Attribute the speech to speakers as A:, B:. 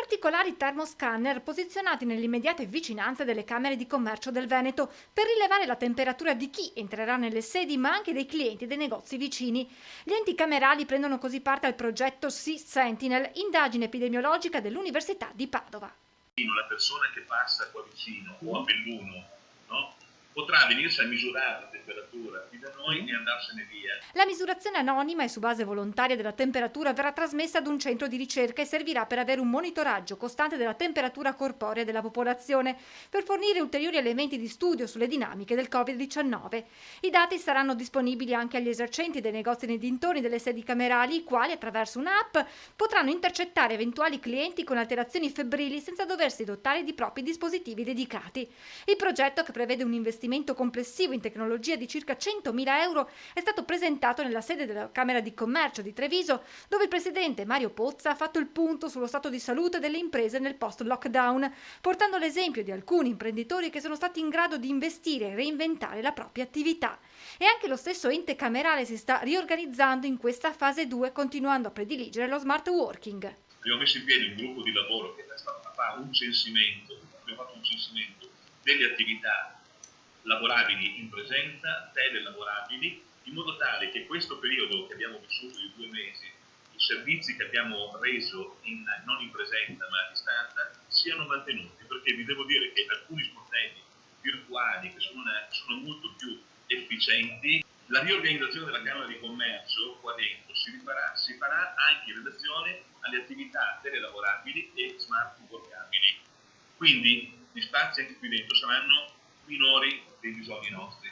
A: particolari termoscanner posizionati nelle immediate vicinanze delle camere di commercio del Veneto per rilevare la temperatura di chi entrerà nelle sedi ma anche dei clienti dei negozi vicini. Gli enti camerali prendono così parte al progetto Sea Sentinel, indagine epidemiologica dell'Università di Padova.
B: La persona che passa qua vicino o a Belluno, no? Potrà venirsi a misurare la temperatura qui da noi e andarsene via.
A: La misurazione anonima e su base volontaria della temperatura verrà trasmessa ad un centro di ricerca e servirà per avere un monitoraggio costante della temperatura corporea della popolazione, per fornire ulteriori elementi di studio sulle dinamiche del Covid-19. I dati saranno disponibili anche agli esercenti dei negozi nei dintorni delle sedi camerali, i quali attraverso un'app potranno intercettare eventuali clienti con alterazioni febbrili senza doversi dotare di propri dispositivi dedicati. Il progetto, che prevede un investimento complessivo in tecnologia di circa 100.000 euro, è stato presentato nella sede della Camera di Commercio di Treviso, dove il presidente Mario Pozza ha fatto il punto sullo stato di salute delle imprese nel post-lockdown, portando l'esempio di alcuni imprenditori che sono stati in grado di investire e reinventare la propria attività. E anche lo stesso ente camerale si sta riorganizzando in questa fase 2, continuando a prediligere lo smart working.
B: Abbiamo messo in piedi un gruppo di lavoro che fa un censimento, abbiamo fatto un censimento delle attività lavorabili in presenza, telelavorabili, in modo tale che questo periodo che abbiamo vissuto di 2 mesi, i servizi che abbiamo reso non in presenza ma a distanza, siano mantenuti, perché vi devo dire che alcuni sportelli virtuali che sono molto più efficienti, la riorganizzazione della Camera di Commercio qua dentro si farà anche in relazione alle attività telelavorabili e smart workabili. Quindi gli spazi anche qui dentro saranno minori dei bisogni nostri.